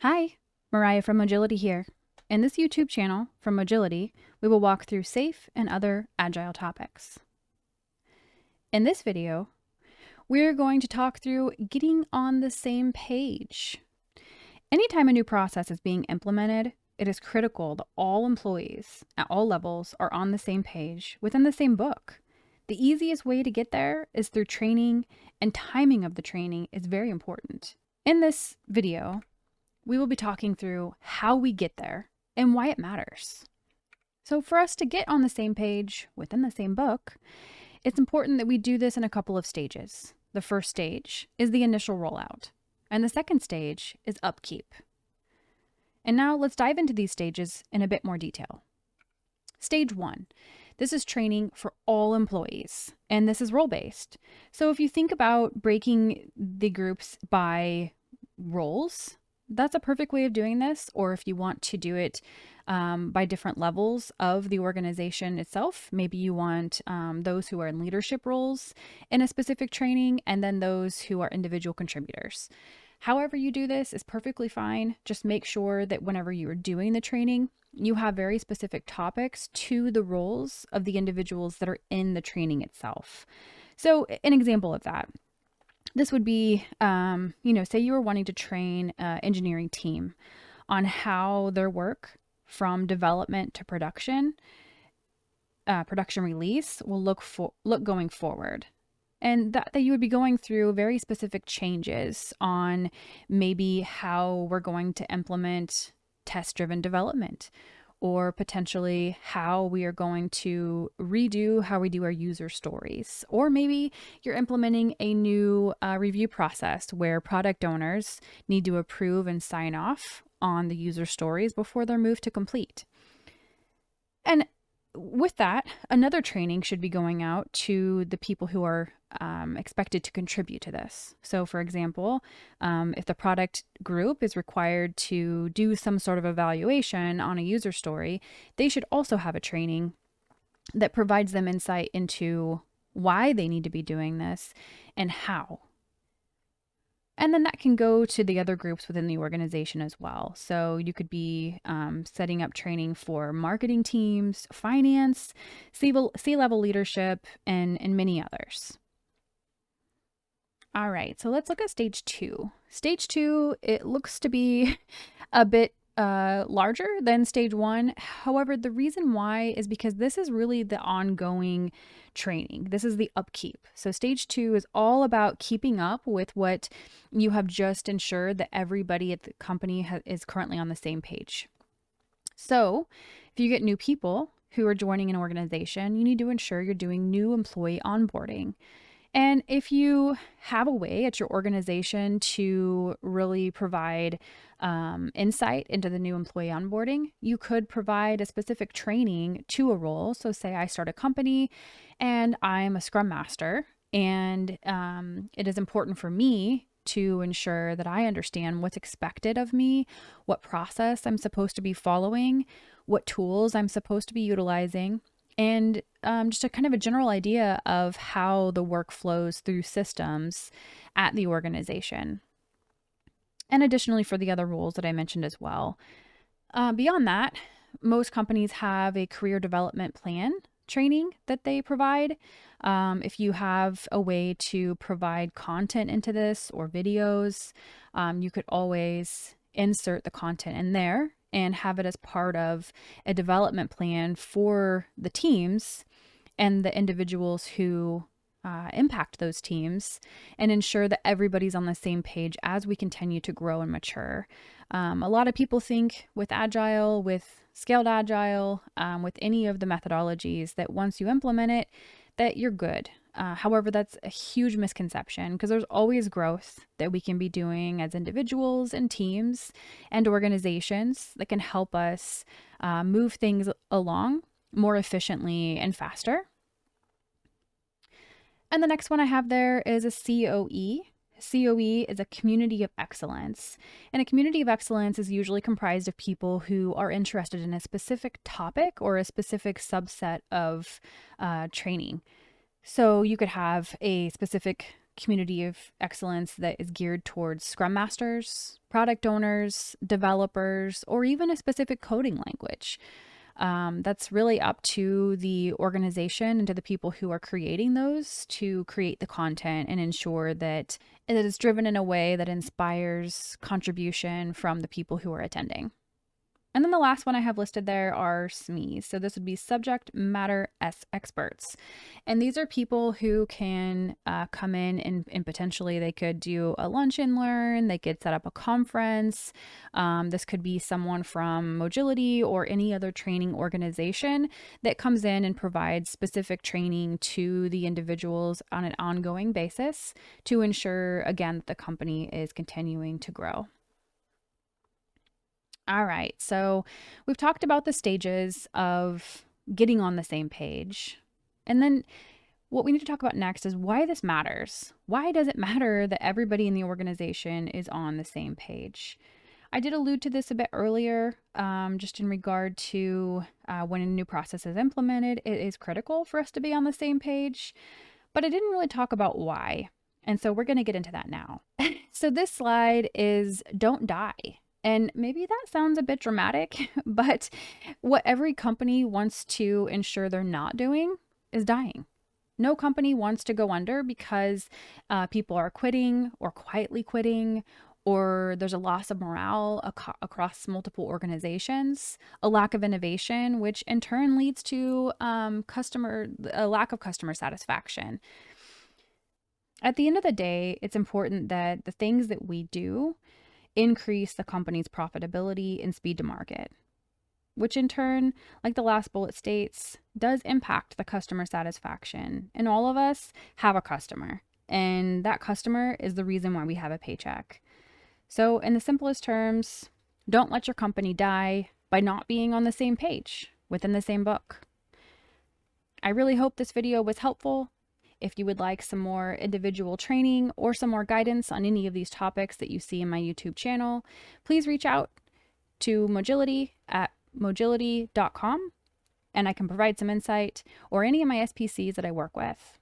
Hi, Moriah from Mogility here. In this YouTube channel from Mogility, we will walk through safe and other agile topics. In this video, we're going to talk through getting on the same page. Anytime a new process is being implemented, it is critical that all employees at all levels are on the same page within the same book. The easiest way to get there is through training, and timing of the training is very important. In this video, we will be talking through how we get there and why it matters. So for us to get on the same page within the same book, it's important that we do this in a couple of stages. The first stage is the initial rollout, and the second stage is upkeep. And now let's dive into these stages in a bit more detail. Stage 1. This is training for all employees, and this is role-based. So if you think about breaking the groups by roles, that's a perfect way of doing this. Or if you want to do it by different levels of the organization itself, maybe you want those who are in leadership roles in a specific training, and then those who are individual contributors. However you do this is perfectly fine. Just make sure that whenever you are doing the training, you have very specific topics to the roles of the individuals that are in the training itself. So an example of that, this would be, say you were wanting to train an engineering team on how their work from development to production release will look going forward. And that you would be going through very specific changes on maybe how we're going to implement test-driven development, or potentially how we are going to redo how we do our user stories. Or maybe you're implementing a new review process where product owners need to approve and sign off on the user stories before they're moved to complete. And with that, another training should be going out to the people who are expected to contribute to this. So for example, if the product group is required to do some sort of evaluation on a user story, they should also have a training that provides them insight into why they need to be doing this and how. And then that can go to the other groups within the organization as well. So you could be setting up training for marketing teams, finance, C-level leadership, and many others. All right, so let's look at stage 2. Stage 2, it looks to be a bit larger than stage 1. However, the reason why is because this is really the ongoing training. This is the upkeep. So stage 2 is all about keeping up with what you have just ensured that everybody at the company is currently on the same page. So if you get new people who are joining an organization, you need to ensure you're doing new employee onboarding. And if you have a way at your organization to really provide insight into the new employee onboarding, you could provide a specific training to a role. So say I start a company and I'm a Scrum Master, and it is important for me to ensure that I understand what's expected of me, what process I'm supposed to be following, what tools I'm supposed to be utilizing, and just a kind of a general idea of how the work flows through systems at the organization. And additionally, for the other roles that I mentioned as well. Beyond that, most companies have a career development plan training that they provide. If you have a way to provide content into this or videos, you could always insert the content in there and have it as part of a development plan for the teams and the individuals who impact those teams, and ensure that everybody's on the same page as we continue to grow and mature. A lot of people think with Agile, with Scaled Agile, with any of the methodologies, that once you implement it, that you're good. However, that's a huge misconception, because there's always growth that we can be doing as individuals and teams and organizations that can help us move things along more efficiently and faster. And the next one I have there is a COE. COE is a community of excellence. And a community of excellence is usually comprised of people who are interested in a specific topic or a specific subset of training. So you could have a specific community of excellence that is geared towards Scrum Masters, product owners, developers, or even a specific coding language. That's really up to the organization and to the people who are creating those to create the content and ensure that it is driven in a way that inspires contribution from the people who are attending. And then the last one I have listed there are SMEs. So this would be subject matter experts. And these are people who can come in and potentially they could do a lunch and learn, they could set up a conference. This could be someone from Mogility or any other training organization that comes in and provides specific training to the individuals on an ongoing basis to ensure, again, that the company is continuing to grow. All right, so we've talked about the stages of getting on the same page. And then what we need to talk about next is why this matters. Why does it matter that everybody in the organization is on the same page? I did allude to this a bit earlier, just in regard to when a new process is implemented, it is critical for us to be on the same page, but I didn't really talk about why. And so we're going to get into that now. So this slide is don't die. And maybe that sounds a bit dramatic, but what every company wants to ensure they're not doing is dying. No company wants to go under because people are quitting or quietly quitting, or there's a loss of morale across multiple organizations, a lack of innovation, which in turn leads to a lack of customer satisfaction. At the end of the day, it's important that the things that we do increase the company's profitability and speed to market, which in turn, like the last bullet states, does impact the customer satisfaction. And all of us have a customer, and that customer is the reason why we have a paycheck. So in the simplest terms, don't let your company die by not being on the same page within the same book. I really hope this video was helpful. If you would like some more individual training or some more guidance on any of these topics that you see in my YouTube channel, please reach out to Mogility at mogility.com and I can provide some insight, or any of my SPCs that I work with.